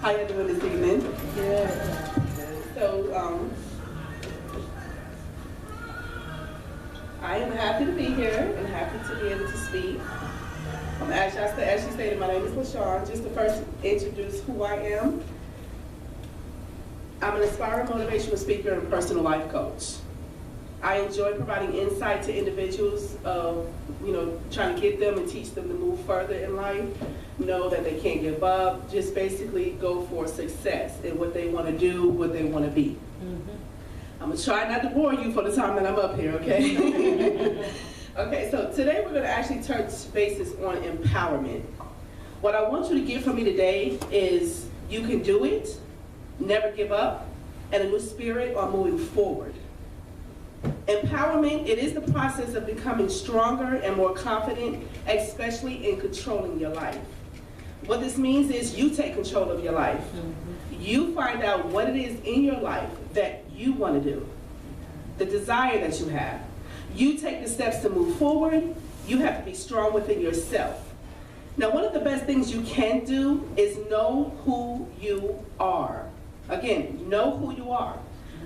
How you doing this evening? Good. So, I am happy to be here and happy to be able to speak. As she stated, my name is LaShawn. Just to first introduce who I am. I'm an aspiring motivational speaker and personal life coach. I enjoy providing insight to individuals of, trying to get them and teach them to move further in life, know that they can't give up, just basically go for success in what they want to do, what they want to be. I'm going to try not to bore you for the time that I'm up here, okay? Okay, so today we're going to actually touch bases on empowerment. What I want you to get from me today is you can do it, never give up, and a new spirit on moving forward. Empowerment, it is the process of becoming stronger and more confident, especially in controlling your life. What this means is you take control of your life. You find out what it is in your life that you want to do, the desire that you have. You take the steps to move forward. You have to be strong within yourself. Now, one of the best things you can do is know who you are. Again, know who you are.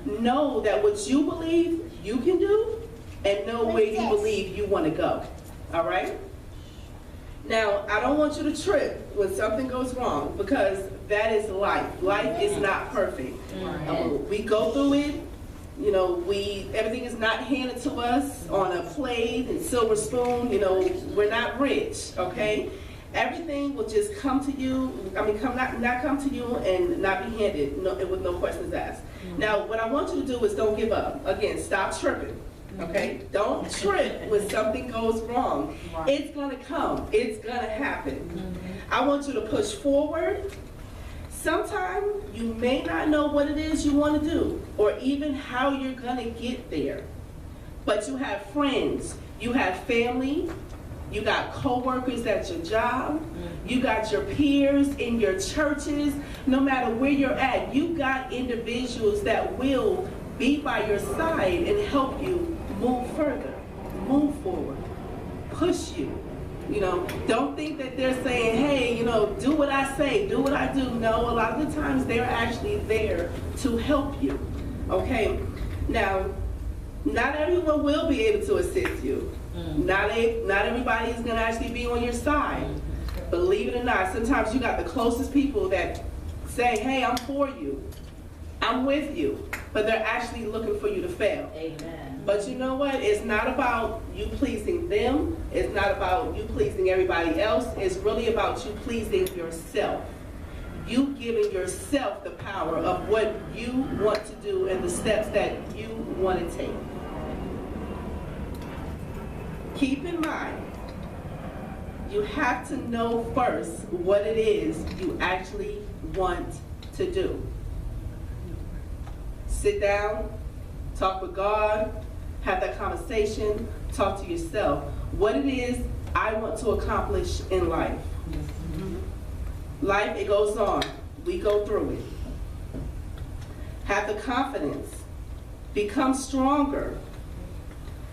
Know that what you believe you can do, and know where you believe you want to go. All right? Now, I don't want you to trip when something goes wrong, because that is life. Life is not perfect. We go through it. Everything is not handed to us on a plate and silver spoon. We're not rich, okay? Everything will just come to you. Not come to you and not be handed with no questions asked. Now, what I want you to do is don't give up. Again, stop tripping, okay? Don't trip when something goes wrong. It's gonna come. It's gonna happen. I want you to push forward. Sometimes you may not know what it is you want to do or even how you're going to get there. But you have friends, you have family, you got co-workers at your job, you got your peers in your churches. No matter where you're at, you got individuals that will be by your side and help you move further, move forward, push you. Don't think that they're saying, hey, do what I say, do what I do. No, a lot of the times they're actually there to help you, okay? Now, not everyone will be able to assist you. Not everybody is going to actually be on your side. Believe it or not, sometimes you got the closest people that say, hey, I'm for you, I'm with you, but they're actually looking for you to fail. Amen. But you know what? It's not about you pleasing them. It's not about you pleasing everybody else. It's really about you pleasing yourself. You giving yourself the power of what you want to do and the steps that you want to take. Keep in mind, you have to know first what it is you actually want to do. Sit down, talk with God, have that conversation, talk to yourself. What it is I want to accomplish in life. Life, it goes on. We go through it. Have the confidence. Become stronger.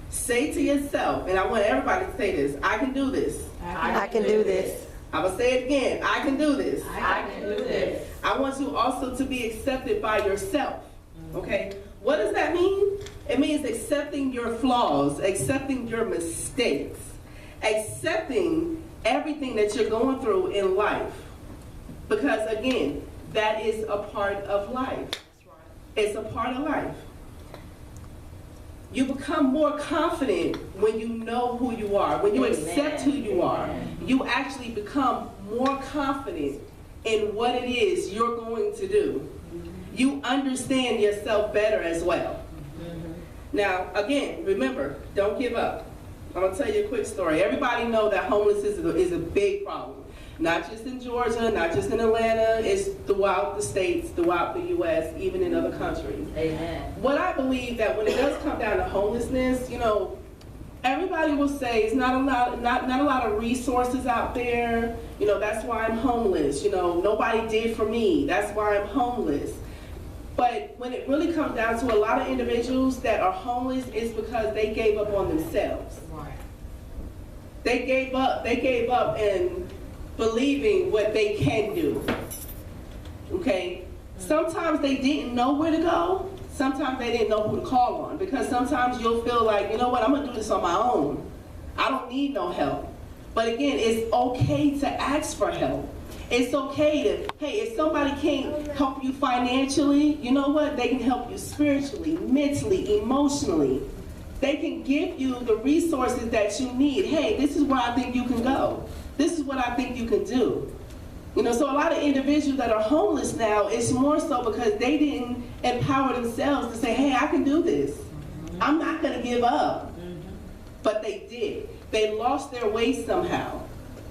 Say to yourself, and I want everybody to say this, I can do this. I can do this. I'm going to say it again, I can do this. I can do this. I want you also to be accepted by yourself. Okay? What does that mean? It means accepting your flaws, accepting your mistakes, accepting everything that you're going through in life. Because again, that is a part of life. It's a part of life. You become more confident when you know who you are. When you accept who you are, you actually become more confident in what it is you're going to do. You understand yourself better as well. Now, again, remember, don't give up. I'm going to tell you a quick story. Everybody know that homelessness is a big problem. Not just in Georgia, not just in Atlanta, it's throughout the states, throughout the U.S., even in other countries. Amen. What I believe that when it does come down to homelessness, everybody will say it's not a lot of resources out there. That's why I'm homeless. Nobody did for me. That's why I'm homeless. But when it really comes down to a lot of individuals that are homeless, it's because they gave up on themselves. Right. They gave up in believing what they can do. okay? Sometimes they didn't know where to go. Sometimes they didn't know who to call on, because sometimes you'll feel like, you know what, I'm gonna do this on my own. I don't need no help. But again, it's okay to ask for help. It's okay to, hey, if somebody can't help you financially, you know what? They can help you spiritually, mentally, emotionally. They can give you the resources that you need. Hey, this is where I think you can go. This is what I think you can do. You know, so a lot of individuals that are homeless now, it's more so because they didn't empower themselves to say, hey, I can do this. I'm not going to give up. But they did. They lost their way somehow.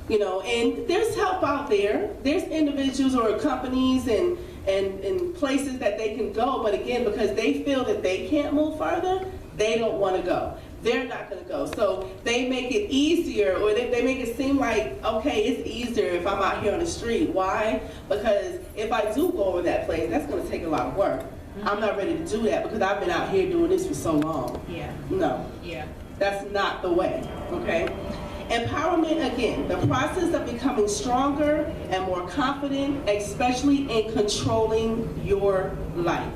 You know, and there's help out there. There's individuals or companies and places that they can go, but again, because they feel that they can't move further, they don't want to go. They're not going to go. So they make it easier, or they make it seem like, okay, it's easier if I'm out here on the street. Why? Because if I do go over that place, that's going to take a lot of work. I'm not ready to do that because I've been out here doing this for so long. Yeah. No. Yeah. That's not the way, okay? Empowerment, again, the process of becoming stronger and more confident, especially in controlling your life.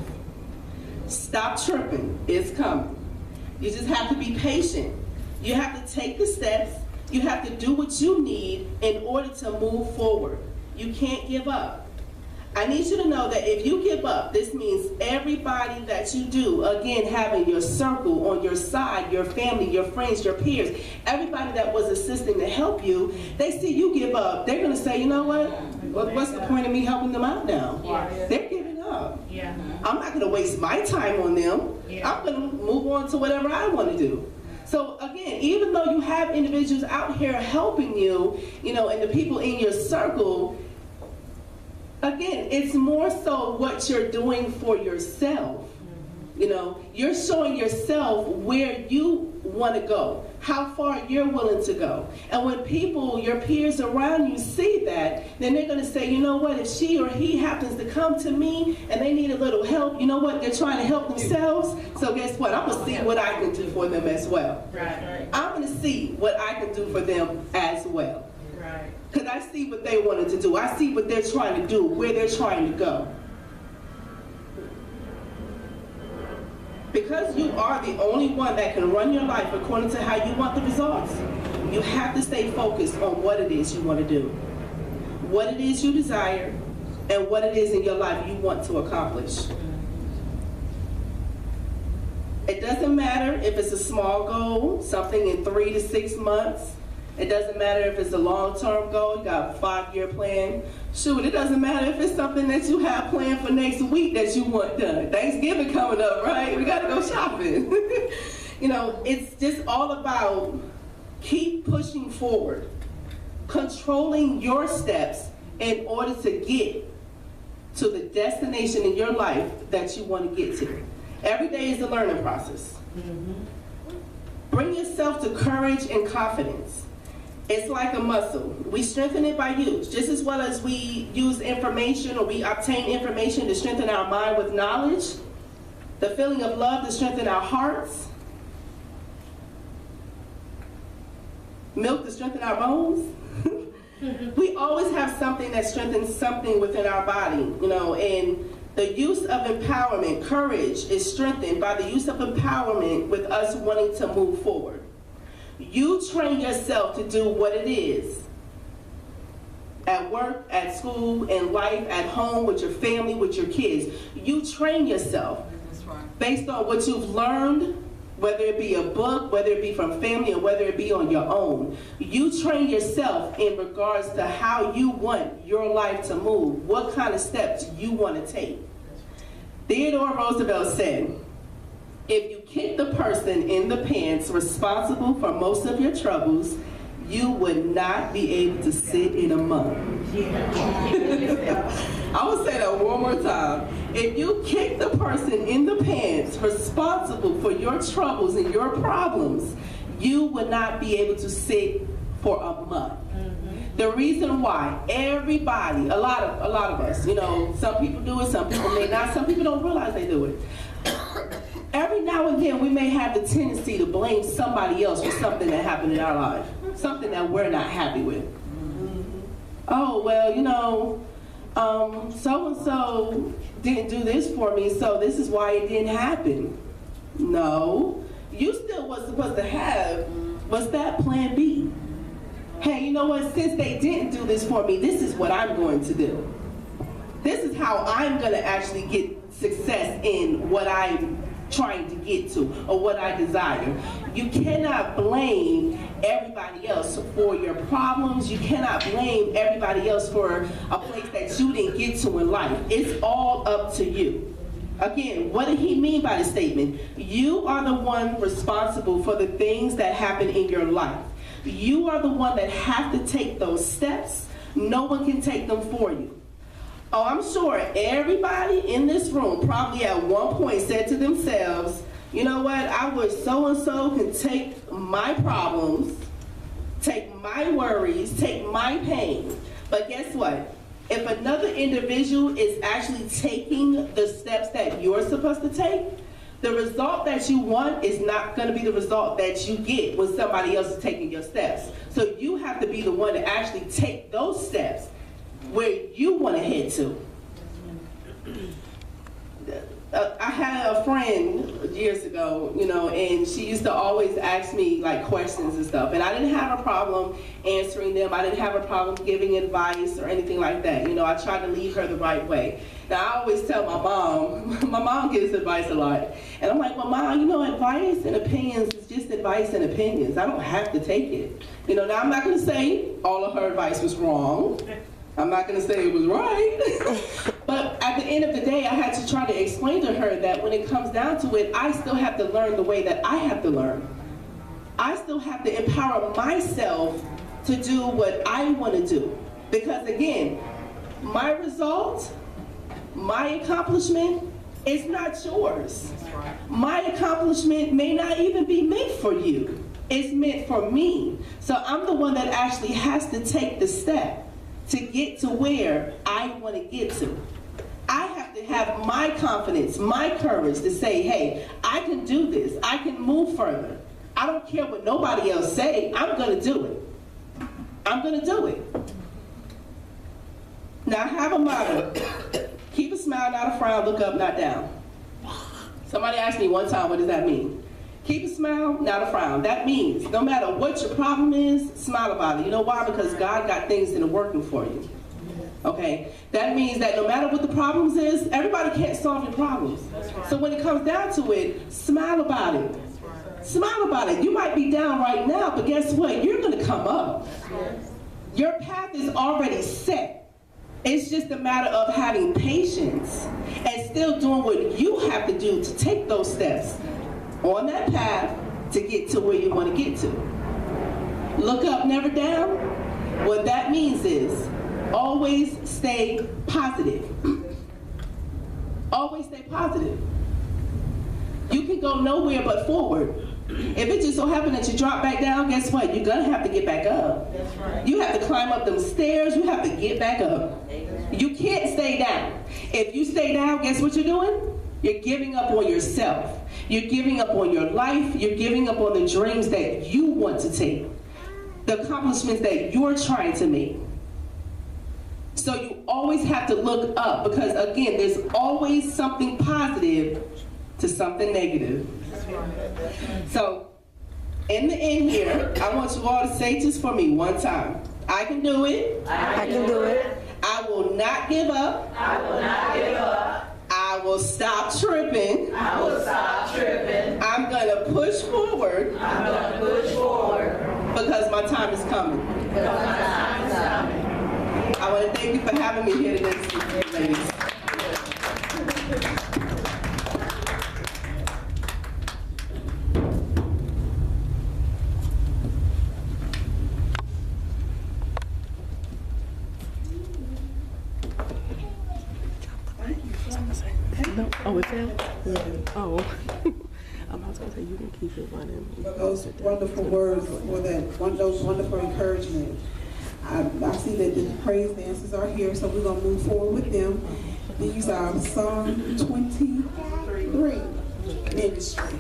Stop tripping, it's coming. You just have to be patient. You have to take the steps. You have to do what you need in order to move forward. You can't give up. I need you to know that if you give up, this means everybody that you do, again, having your circle on your side, your family, your friends, your peers, everybody that was assisting to help you, they see you give up, they're going to say, you know what? What's the point of me helping them out now? Yeah. They're giving up. Yeah. I'm not going to waste my time on them. Yeah. I'm going to move on to whatever I want to do. So again, even though you have individuals out here helping you, you know, and the people in your circle, again, it's more so what you're doing for yourself. You know, you're showing yourself where you want to go, how far you're willing to go. And when people, your peers around you see that, then they're going to say, you know what, if she or he happens to come to me and they need a little help, you know what, they're trying to help themselves. So guess what, I'm going to see what I can do for them as well. Right. I'm going to see what I can do for them as well. Right. Because I see what they wanted to do. I see what they're trying to do, where they're trying to go. Because you are the only one that can run your life according to how you want the results, you have to stay focused on what it is you want to do, what it is you desire, and what it is in your life you want to accomplish. It doesn't matter if it's a small goal, something in 3 to 6 months. It doesn't matter if it's a long-term goal, you got a 5-year plan. Shoot, it doesn't matter if it's something that you have planned for next week that you want done. Thanksgiving coming up, right? We gotta go shopping. You know, it's just all about keep pushing forward, controlling your steps in order to get to the destination in your life that you want to get to. Every day is a learning process. Bring yourself to courage and confidence. It's like a muscle. We strengthen it by use. Just as well as we use information or we obtain information to strengthen our mind with knowledge, the feeling of love to strengthen our hearts, milk to strengthen our bones. We always have something that strengthens something within our body, you know, and the use of empowerment, courage, is strengthened by the use of empowerment with us wanting to move forward. You train yourself to do what it is. At work, at school, in life, at home, with your family, with your kids. You train yourself based on what you've learned, whether it be a book, whether it be from family, or whether it be on your own. You train yourself in regards to how you want your life to move, what kind of steps you want to take. Theodore Roosevelt said, if you kick the person in the pants responsible for most of your troubles, you would not be able to sit in a mud. I will say that one more time. If you kick the person in the pants responsible for your troubles and your problems, you would not be able to sit for a month. The reason why, everybody, a lot of us, you know, some people do it, some people may not, some people don't realize they do it. Every now and then we may have the tendency to blame somebody else for something that happened in our life, something that we're not happy with. Oh, well, you know, so-and-so didn't do this for me, so this is why it didn't happen. No, you still was supposed to have, what's that, plan B? Hey, you know what, since they didn't do this for me, this is what I'm going to do. This is how I'm gonna actually get success in what I'm trying to get to or what I desire. You cannot blame everybody else for your problems. You cannot blame everybody else for a place that you didn't get to in life. It's all up to you. Again, what did he mean by the statement? You are the one responsible for the things that happen in your life. You are the one that have to take those steps. No one can take them for you. Oh, I'm sure everybody in this room probably at one point said to themselves, you know what, I wish so-and-so could take my problems, take my worries, take my pain. But guess what? If another individual is actually taking the steps that you're supposed to take, the result that you want is not going to be the result that you get when somebody else is taking your steps. So you have to be the one to actually take those steps where you want to head to. I had a friend years ago, you know, and she used to always ask me like questions and stuff, and I didn't have a problem answering them. I didn't have a problem giving advice or anything like that. You know, I tried to lead her the right way. Now, I always tell my mom gives advice a lot, and I'm like, well, Mom, you know, advice and opinions is just advice and opinions. I don't have to take it. You know, now I'm not going to say all of her advice was wrong. I'm not going to say it was right. But at the end of the day, I had to try to explain to her that when it comes down to it, I still have to learn the way that I have to learn. I still have to empower myself to do what I want to do. Because again, my result, my accomplishment is not yours. My accomplishment may not even be meant for you. It's meant for me. So I'm the one that actually has to take the step to get to where I want to get to. I have to have my confidence, my courage to say, hey, I can do this. I can move further. I don't care what nobody else say. I'm going to do it. I'm going to do it. Now, I have a motto. Keep a smile, not a frown. Look up, not down. Somebody asked me one time, what does that mean? Keep a smile, not a frown. That means no matter what your problem is, smile about it. You know why? Because God got things that are working for you. Okay? That means that no matter what the problems is, everybody can't solve your problems. So when it comes down to it, smile about it. Smile about it. You might be down right now, but guess what? You're going to come up. Your path is already set. It's just a matter of having patience and still doing what you have to do to take those steps on that path to get to where you want to get to. Look up, never down. What that means is always stay positive. Always stay positive. You can go nowhere but forward. If it just so happens that you drop back down, guess what? You're going to have to get back up. That's right. You have to climb up them stairs. You have to get back up. Amen. You can't stay down. If you stay down, guess what you're doing? You're giving up on yourself. You're giving up on your life. You're giving up on the dreams that you want to take, the accomplishments that you're trying to make. So you always have to look up because, again, there's always something positive to something negative. So, in the end here, I want you all to say just for me one time. I can do it. I can do it. I will not give up. I will not give up. I will stop tripping. I will stop tripping. I'm going to push forward. I'm going to push forward. Because my time is coming. Because my time is coming. I want to thank you for having me here today, ladies. No. Oh, it's him? Yeah. Oh. I was going to say, you can keep it running. For those wonderful words, for those wonderful encouragement. I see that the praise dancers are here, so we're going to move forward with them. These are Psalm 23 ministry.